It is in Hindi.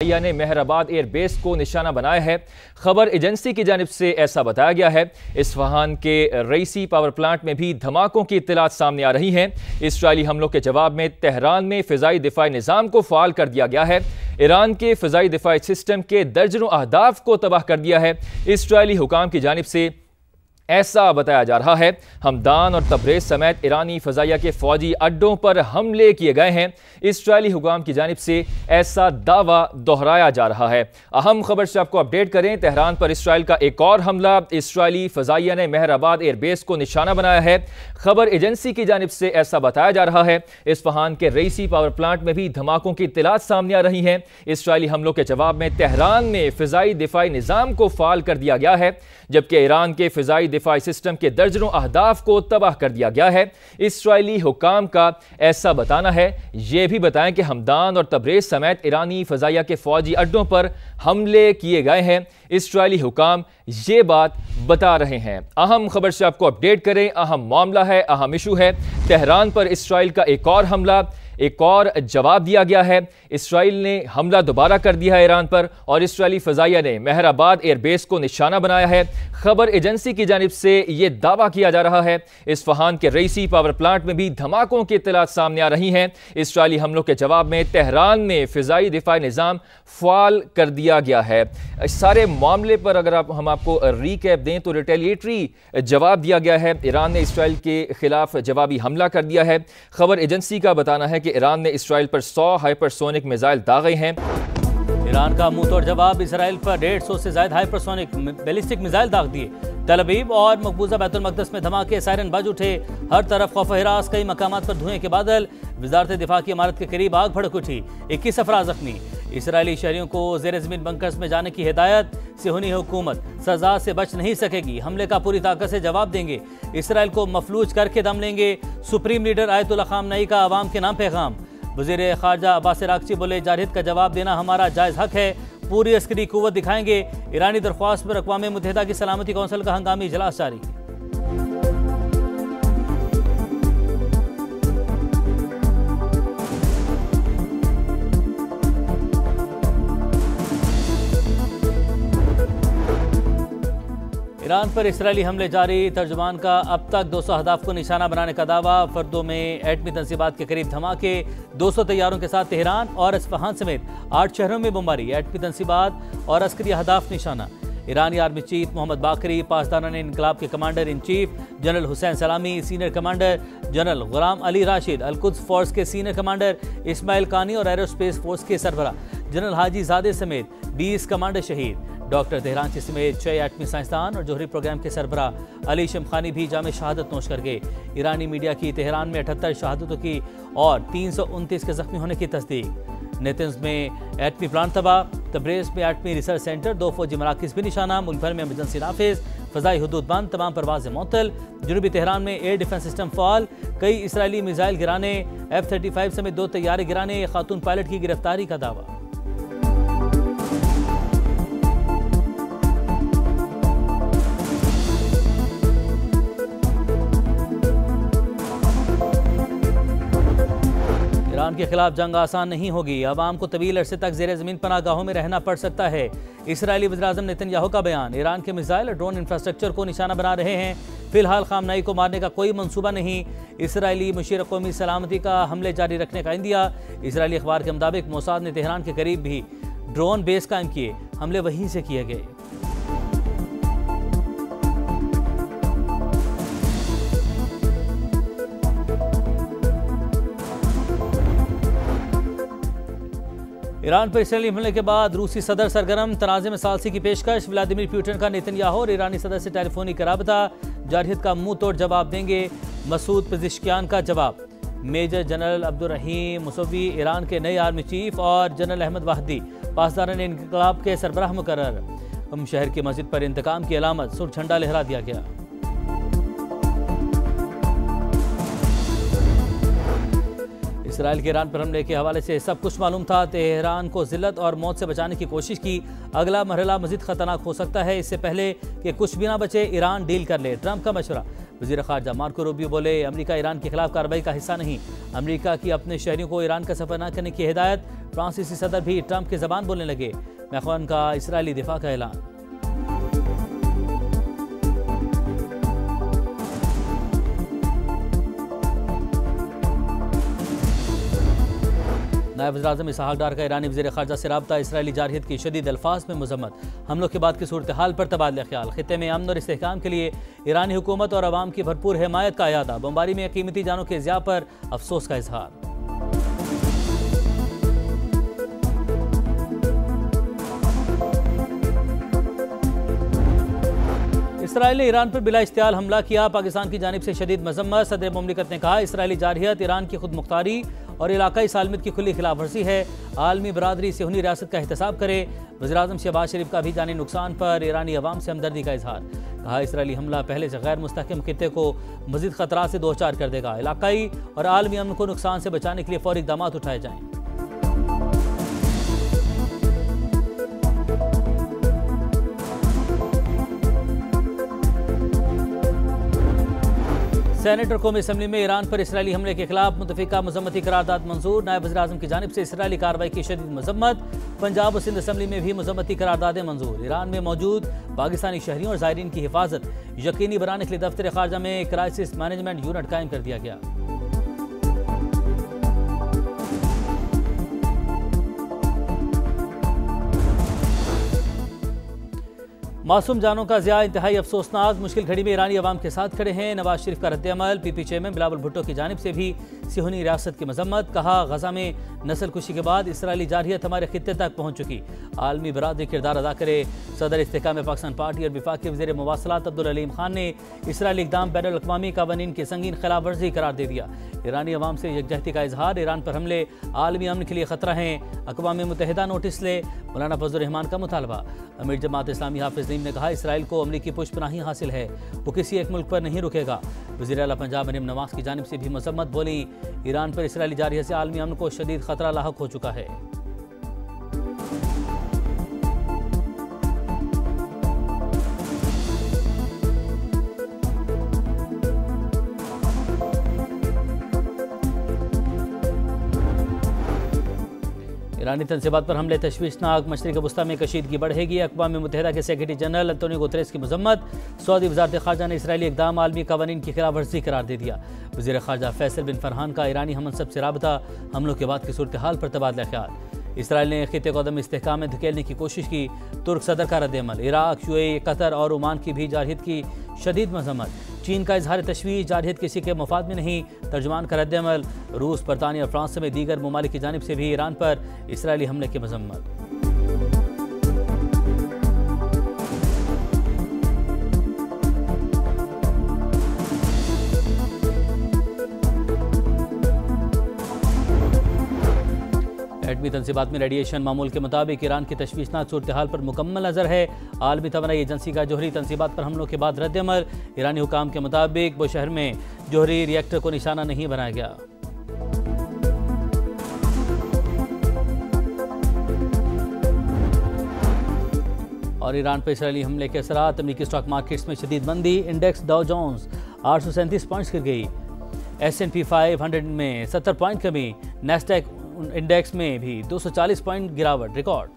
ने मेहराबाद एयरबेस को निशाना बनाया है। खबर एजेंसी की जानिब से ऐसा बताया गया है। इस्फहान के रईसी पावर प्लांट में भी धमाकों की इत्तलात सामने आ रही हैं। इसराइली हमलों के जवाब में तेहरान में फ़िज़ाई दिफाई निज़ाम को फ़ाल कर दिया गया है। ईरान के फ़िज़ाई दिफाई सिस्टम के दर्जनों अहदाफ को तबाह कर दिया है। इसराइली हुकाम की जानिब से ऐसा बताया जा रहा है। हमदान और तबरेज़ समेत ईरानी फ़ज़ाइया के फ़ौजी अड्डों पर हमले किए गए हैं। इसराइली हुकाम की जानिब से ऐसा दावा दोहराया जा रहा है। अहम खबर से आपको अपडेट करें। तेहरान पर इसराइल का एक और हमला। इसराइली फ़ज़ाइया ने मेहराबाद एयरबेस को निशाना बनाया है। खबर एजेंसी की जानिब से ऐसा बताया जा रहा है। इस्फहान के रईसी पावर प्लांट में भी धमाकों की इत्तलात सामने आ रही हैं। इसराइली हमलों के जवाब में तेहरान में फ़िज़ाई दिफाई निज़ाम को फ़ाल कर दिया गया है, जबकि ईरान के फ़िज़ाई दिफाई सिस्टम के दर्जनों अहदाफ को तबाह कर दिया गया है। इसराइली हुकाम का ऐसा बताना है। यह भी बताएं कि हमदान और तबरेज़ समेत ईरानी फ़ज़ाइया के फ़ौजी अड्डों पर हमले किए गए हैं। इसराइली हुकाम ये बात बता रहे हैं। अहम खबर से आपको अपडेट करें। अहम मामला है, अहम इशू है। तेहरान पर इसराइल का एक और हमला, एक और जवाब दिया गया है। इसराइल ने हमला दोबारा कर दिया है ईरान पर और इसराइली फ़ज़ाइया ने मेहराबाद एयरबेस को निशाना बनाया है। खबर एजेंसी की जानिब से ये दावा किया जा रहा है। इस्फहान के रईसी पावर प्लांट में भी धमाकों की इत्तलात सामने आ रही हैं। इसराइली हमलों के जवाब में तेहरान में फ़िज़ाई दिफाई निज़ाम फ़ाल कर दिया गया है। इस सारे मामले पर अगर हम आपको रीकैप दें तो रिटेलिएटरी जवाब दिया गया है। ईरान ने इसराइल के खिलाफ जवाबी हमला कर दिया है। खबर एजेंसी का बताना है कि ईरान ने इसराइल पर 100 हाइपरसोनिक मिसाइल दागे हैं। ईरान का मुंह तोड़ जवाब, इसराइल पर 150 से ज्यादा हाइपरसोनिक बैलिस्टिक मिसाइल दाग दिए। तल अवीव और मकबूजा बैतुल मक़दस में धमाके, सायरन बज उठे। हर तरफ खौफ हिरास, कई मकामात पर धुएं के बादल। वजारत दिफा की इमारत के करीब आग भड़क उठी, 21 अफराद जख्मी। इसराइली शहरियों को ज़ेर ज़मीन बंकर्स में जाने की हिदायत। सिहोनी हुकूमत सजा से बच नहीं सकेगी, हमले का पूरी ताकत से जवाब देंगे। इसराइल को मफलूज करके दम लेंगे। सुप्रीम लीडर आयतुल्ला ख़ामनई का अवाम के नाम पैगाम। वज़ीर ख़ारजा अब्बास अराग़ची बोले, जारहिद का जवाब देना हमारा जायज़ हक है, पूरी अस्करी क़ुव्वत दिखाएंगे। ईरानी दरख्वास्त पर अक़वाम मुत्तहिदा की सलामती कौंसिल का हंगामी इजलास जारी। ईरान पर इसराइली हमले जारी, तर्जुमान का अब तक 200 अहदाफ को निशाना बनाने का दावा। फर्दों में एटमी तंसीबात के करीब धमाके, 200 तैयारों के साथ तेहरान और इस्फहान समेत 8 शहरों में बमबारी। एटमी तंसीबात और अस्करी अहदाफ निशाना। ईरानी आर्मी चीफ मोहम्मद बाकरी, पासदारान इनकलाब के commander in chief general Hussain सलामी, senior commander general Ghulam Ali Rashid, Al-Quds force के सीनियर कमांडर इस्माइल कानी और एरोस्पेस फोर्स के सरबराह जनरल हाजी ज़ादे समेत 20 कमांडर शहीद। डॉक्टर तेहरानची समेत 6 एटमी साइंसदान और जोहरी प्रोग्राम के सरबराह अली शमखानी भी जामे शहादत नोश कर गए। ईरानी मीडिया की तेहरान में 78 शहादतों की और 329 के जख्मी होने की तस्दीक। नेतन्स में एटमी प्लांट तबाह, तब्रेज़ में एटमी रिसर्च सेंटर, 2 फौजी मराकज़ भी निशाना। मुल्क भर में एमरजेंसी नाफिज, फ़ज़ाई हदूद बंद, तमाम परवाज़ें मुअत्तल। जनूबी तेहरान में एयर डिफेंस सिस्टम फ़ाल, कई इसराइली मिसाइल गिराने। F-35 समेत 2 तैयारे गिराने, खातून पायलट की गिरफ्तारी का दावा। ईरान के खिलाफ जंग आसान नहीं होगी, अवाम को तवील अरसे तक ज़ेर ज़मीन पनाहगाहों में रहना पड़ सकता है। इसराइली वज़ीर-ए-आज़म नेतन्याहू का बयान, ईरान के मिसाइल और ड्रोन इंफ्रास्ट्रक्चर को निशाना बना रहे हैं। फिलहाल ख़ामनई को मारने का कोई मंसूबा नहीं। इसराइली मुशीर कौमी सलामती का हमले जारी रखने का इंदिया। इसराइली अखबार के मुताबिक मोसाद ने तेहरान के करीब भी ड्रोन बेस कायम किए, हमले वहीं से किए गए। ईरान पर इसराइली हमले के बाद रूसी सदर सरगर्म, तनाज़े में सालसी की पेशकश। व्लादिमीर पुतिन का नेतन्याहू और ईरानी सदर से टेलीफोनिक राबता, जारहिद का मुंह तोड़ जवाब देंगे। मसूद पेज़ेश्कियान का जवाब। Major general Abdur Rahim Musavi Iran के नए आर्मी चीफ और जनरल अहमद वाहदी पासदारान इनकलाब के सरबराह मुकर्रर। शहर की मस्जिद पर इंतकाम की अलामत, सुर्ख झंडा लहरा दिया गया। इसराइल के ईरान पर हमले के हवाले से सब कुछ मालूम था। तेहरान को जिल्लत और मौत से बचाने की कोशिश की। अगला मरहला मज़ीद ख़तरनाक हो सकता है, इससे पहले कि कुछ भी ना बचे ईरान डील कर ले। ट्रंप का मशवरा। वज़ीर ख़ारजा मार्को रूबियो बोले, अमेरिका ईरान के खिलाफ कार्रवाई का हिस्सा नहीं। अमेरिका की अपने शहरियों को ईरान का सफ़र न करने की हिदायत। फ्रांसीसी सदर भी ट्रंप की जबान बोलने लगे। मैक्रोन का इसराइली दिफा का ऐलान। नायब वज़ीर-ए-आज़म इसहाक डार का ईरानी वज़ीर ख़ारजा से राब्ता, इसराइली जारहियत की शदीद अल्फाज में मज़म्मत। हमलों के बाद की सूरत हाल पर तबादला ख्याल। खित्ते में अमन और इस्तेहकाम के लिए ईरानी हुकूमत और अवाम की भरपूर हिमायत का अयादा। बमबारी में कीमती जानों के ज़िया पर अफसोस का इजहार। इसराइल ने ईरान पर बिला इख्तियार हमला किया, पाकिस्तान की जानिब से शदीद मजम्मत। सदर मुमलिकत ने कहा, इसराइली जारहियत ईरान की खुद मुख्तारी और इलाकाई सालमियत की खुली खिलाफ वर्जी है। आलमी बरादरी सिहूनी रियासत का एहतसाब करे। वज़ीर-ए-आज़म शहबाज शरीफ का भी जानी नुकसान पर ईरानी अवाम से हमदर्दी का इजहार। कहा, इसराइली हमला पहले से गैर मुस्तहकम खित्ते को मज़ीद खतरा से दो चार कर देगा। इलाकाई और आलमी अमन को नुकसान से बचाने के लिए फौरी इक़दाम उठाए जाएँ। सेनेट और कौमी असम्बली में ईरान पर इसराइली हमले के खिलाफ मुतफ़िका मज़म्मती करारदाद मंजूर। नायब वज़ीर-ए-आज़म की जानिब से इसराइली कार्रवाई की शदीद मज़म्मत। पंजाब और सिंध असम्बली में भी मज़म्मती करारदादें मंजूर। ईरान में मौजूद पाकिस्तानी शहरियों और ज़ायरीन की हिफाजत यकीनी बनाने के लिए दफ्तर ख़ारजा में क्राइसिस मैनेजमेंट यूनिट कायम कर दिया गया। मासूम जानों का ज़िया इंतहाई अफसोसनाक। मुश्किल घड़ी में ईरानी अवाम के साथ खड़े हैं। नवाज शरीफ का रद्द-ए-अमल। पीपी चेयरमैन बिलावल भुट्टो की जानिब से भी सिहूनी रियासत की मजम्मत। कहा, गजा में नस्ल कुशी के बाद इसराइली जारहियत हमारे खित्ते तक पहुँच चुकी। आलमी बरादरी किरदार अदा करे। सदर इस्तेहकाम पाकिस्तान पार्टी और विफाकी वज़ीर मवासलात अब्दुल अलीम खान ने इसराइली इक़दाम बैनुल अक़वामी क़वानीन की संगीन खिलाफ वर्जी करार दे दिया। ईरानी अवाम से यकजहती का इजहार। ईरान पर हमले आलमी अमन के लिए खतरा हैं। अक़वाम मुत्तहिदा नोटिस ले। मौलाना फजल रहमान का मुतालबा। अमीर जमात इस्लामी हाफिज़ नईम ने कहा, इसराइल को अमरीकी पुष्पनाही हासिल है, वो किसी एक मुल्क पर नहीं रुकेगा। वज़ीर आला पंजाब मरीम नवाज की जानिब से भी मजम्मत बोली। ईरान पर इसराइली जारहियत से आलमी अमन को शदीद खतरा लाहक हो चुका है। ईरानी तनसीबात पर हमले तशवीशनाक। मशरिक़ वस्ता में कशीदगी बढ़ेगी। अक़वाम मुत्तहिदा के सेक्रेटरी जनरल अंतोनियो गुतरेस की मजम्मत। सऊदी वज़ारत ख़ारजा ने इसराइली इक़दाम आलमी क़वानीन की खिलाफ वर्जी करार दे दिया। वज़ीर ख़ारजा फैसल बिन फरहान का ईरानी हमनसब से राबता। हमलों के बाद की सूरत हाल पर तबादला ख्याल। इसराइल ने खित्ते को अदम इस्तेहकाम में धकेलने की कोशिश की। तुर्क सदर का रद्द-ए-अमल। इराक, यूएई, कतर और ओमान की भी जारहियत की शदीद मजम्मत। चीन का इजहार तशवीश, जारहियत किसी के मफाद में नहीं। तर्जुमान का रद्द-ए-अमल। रूस, बरतानिया और फ्रांस समेत दीगर ममालिक की जानिब से भी ईरान पर इसराइली हमले की मजम्मत। एटमी तनसीबात में रेडिएशन मामूल के मुताबिक ईरान की तशवीशनाक सूरत हाल पर मुकम्मल नज़र है। आलमी तवानाई एजेंसी का जोहरी तनसीबात पर हमलों के बाद रद्द-ए-अमल। ईरानी हुकाम के मुताबिक वो शहर में जोहरी रिएक्टर को निशाना नहीं बनाया गया। और ईरान पर इसराइली हमले के असरात। अमेरिकी स्टॉक मार्केट्स में शदीद मंदी। इंडेक्स डाउ जोन्स 837 पॉइंट्स गिर गई। S&P 500 में 70 पॉइंट कमी। नैस्डैक इंडेक्स में भी 240 पॉइंट गिरावट रिकॉर्ड।